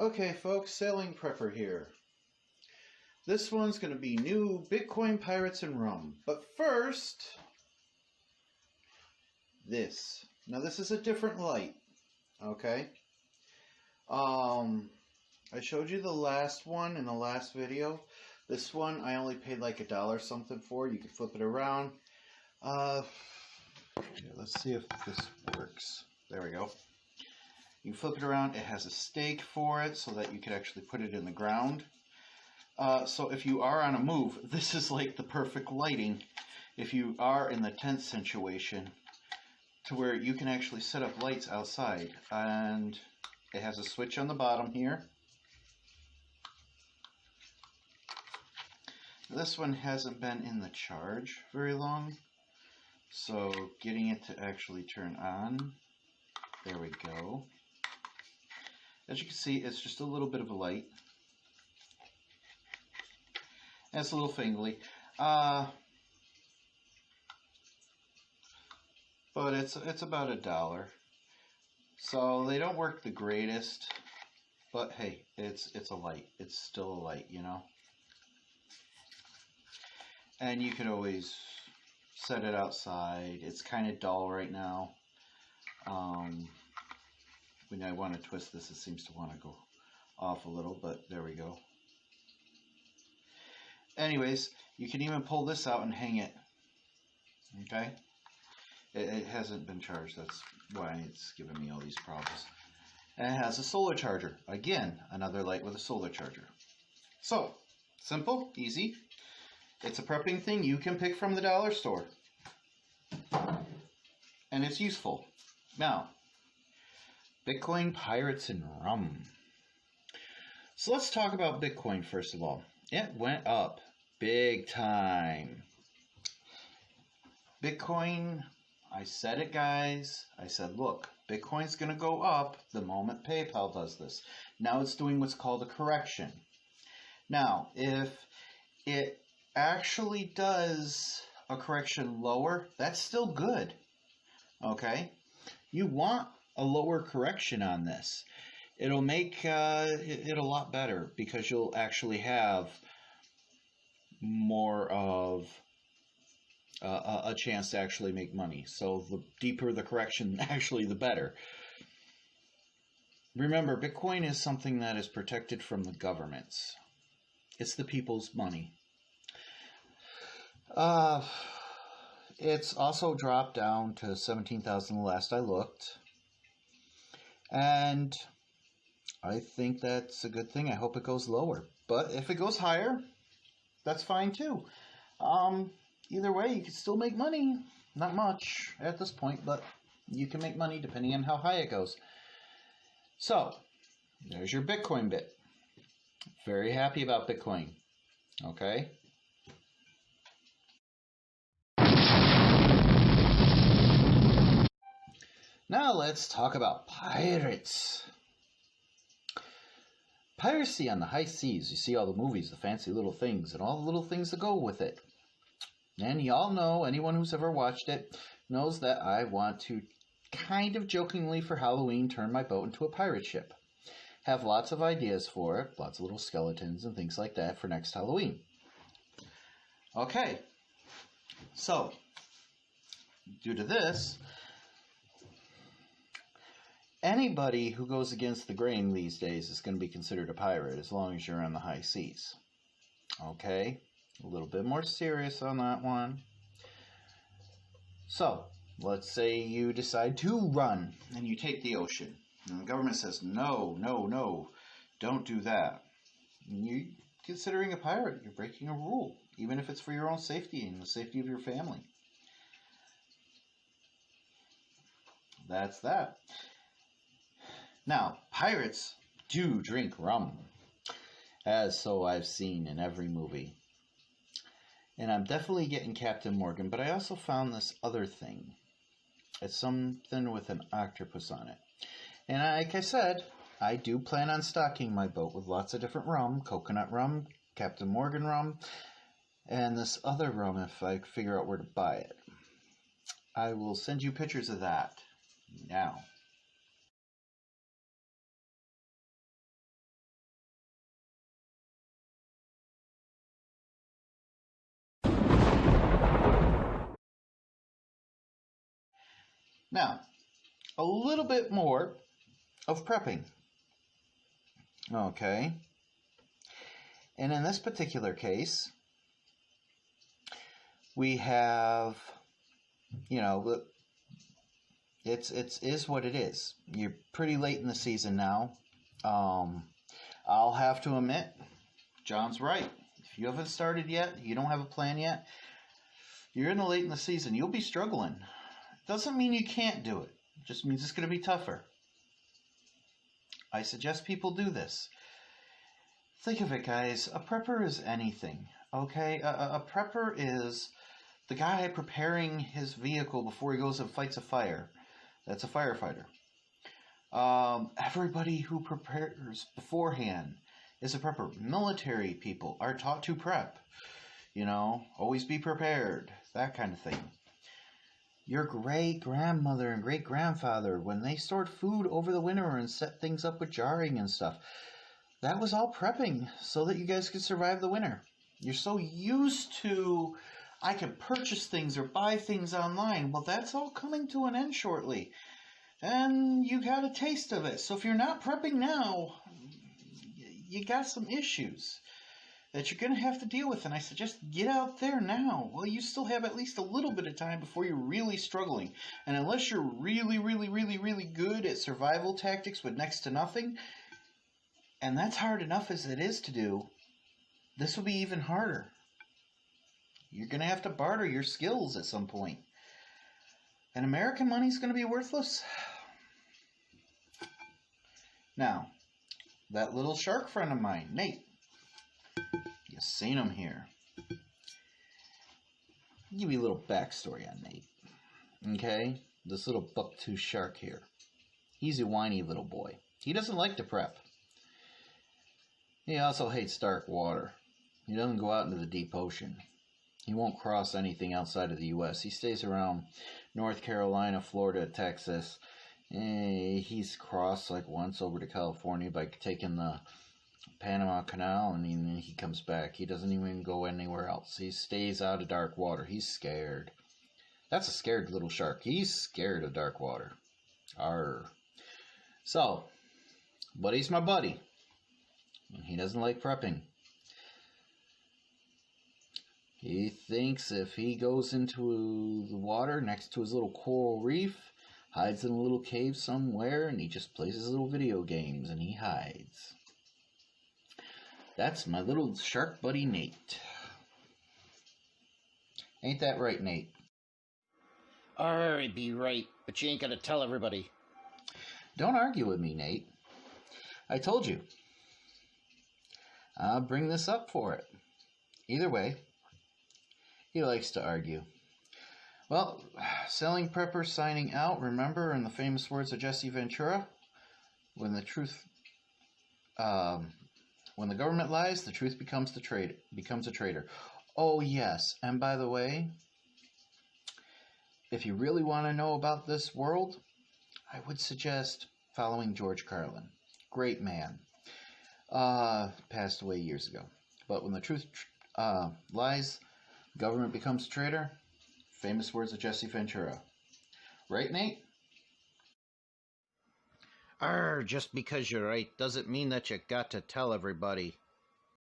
Okay folks, Sailing Prepper here. This one's going to be new Bitcoin Pirates and Rum. But first, this. Now this is a different light, okay? I showed you the last one in the last video. This one I only paid like $1 something for. You can flip it around. Let's see if this works. There we go. You can flip it around. It has a stake for it so that you could actually put it in the ground. So if you are on a move, this is like the perfect lighting if you are in the tent situation, to where you can actually set up lights outside. And it has a switch on the bottom here. This one hasn't been in the charge very long, so getting it to actually turn on. There we go. As you can see, it's just a little bit of a light. And it's a little fingly. But it's about $1. So they don't work the greatest, but hey, it's a light. It's still a light, you know. And you can always set it outside. It's kind of dull right now. When I want to twist this, it seems to want to go off a little, but there we go. Anyways, you can even pull this out and hang it. Okay? It hasn't been charged. That's why it's giving me all these problems. And it has a solar charger. Again, another light with a solar charger. So, simple, easy. It's a prepping thing you can pick from the dollar store. And it's useful. Now, Bitcoin Pirates and Rum. So let's talk about Bitcoin first of all. It went up big time. Bitcoin, I said it, guys. I said, look, Bitcoin's going to go up the moment PayPal does this. Now it's doing what's called a correction. Now, if it actually does a correction lower, that's still good. Okay? You want a lower correction on this. It'll make it a lot better, because you'll actually have more of a chance to actually make money. So the deeper the correction, actually the better. Remember, Bitcoin is something that is protected from the governments. It's the people's money. It's also dropped down to 17,000 the last I looked. And I think that's a good thing. I hope it goes lower. But if it goes higher, that's fine too. Either way, you can still make money. Not much at this point, but you can make money depending on how high it goes. So, there's your Bitcoin bit. Very happy about Bitcoin. Okay? Now let's talk about pirates. Piracy on the high seas. You see all the movies, the fancy little things, and all the little things that go with it. And y'all know, anyone who's ever watched it knows that I want to kind of jokingly for Halloween turn my boat into a pirate ship. Have lots of ideas for it, lots of little skeletons and things like that for next Halloween. Okay, so due to this, anybody who goes against the grain these days is going to be considered a pirate, as long as you're on the high seas. Okay, a little bit more serious on that one. So, let's say you decide to run, and you take the ocean. And the government says, no, no, no, don't do that. And you're considering a pirate. You're breaking a rule, even if it's for your own safety and the safety of your family. That's that. Now, pirates do drink rum, as so I've seen in every movie. And I'm definitely getting Captain Morgan, but I also found this other thing. It's something with an octopus on it. And like I said, I do plan on stocking my boat with lots of different rum, coconut rum, Captain Morgan rum, and this other rum if I figure out where to buy it. I will send you pictures of that now. Now, a little bit more of prepping. Okay. And in this particular case, we have, you know, it's is what it is. You're pretty late in the season now. I'll have to admit, John's right. If you haven't started yet, you don't have a plan yet, you're in the late in the season. You'll be struggling. Doesn't mean you can't do it. It just means it's going to be tougher. I suggest people do this. Think of it, guys. A prepper is anything, okay? A prepper is the guy preparing his vehicle before he goes and fights a fire. That's a firefighter. Everybody who prepares beforehand is a prepper. Military people are taught to prep. You know, always be prepared. That kind of thing. Your great-grandmother and great-grandfather, when they stored food over the winter and set things up with jarring and stuff, that was all prepping so that you guys could survive the winter. You're so used to, I can purchase things or buy things online. Well, that's all coming to an end shortly. And you got a taste of it. So if you're not prepping now, you got some issues that you're going to have to deal with. And I suggest get out there now. Well, you still have at least a little bit of time before you're really struggling. And unless you're really, really, really, really good at survival tactics with next to nothing, and that's hard enough as it is to do, this will be even harder. You're going to have to barter your skills at some point. And American money's going to be worthless. Now, that little shark friend of mine, Nate, you've seen him here. I'll give you a little backstory on Nate. Okay? This little bucktooth shark here. He's a whiny little boy. He doesn't like to prep. He also hates dark water. He doesn't go out into the deep ocean. He won't cross anything outside of the U.S. He stays around North Carolina, Florida, Texas. He's crossed like once over to California by taking the Panama Canal, and then he comes back. He doesn't even go anywhere else. He stays out of dark water. He's scared. That's a scared little shark. He's scared of dark water. Arr. So, but he's my buddy. He doesn't like prepping. He thinks if he goes into the water next to his little coral reef, hides in a little cave somewhere, and he just plays his little video games, and he hides. That's my little shark buddy, Nate. Ain't that right, Nate? It'd be right, but you ain't gotta tell everybody. Don't argue with me, Nate. I told you. I'll bring this up for it. Either way, he likes to argue. Well, selling prepper signing out. Remember, in the famous words of Jesse Ventura, when the government lies, the truth becomes a traitor. Oh yes, and by the way, if you really want to know about this world, I would suggest following George Carlin. Great man. Passed away years ago. But when the truth lies, government becomes a traitor. Famous words of Jesse Ventura. Right, Nate? Just because you're right doesn't mean that you got to tell everybody.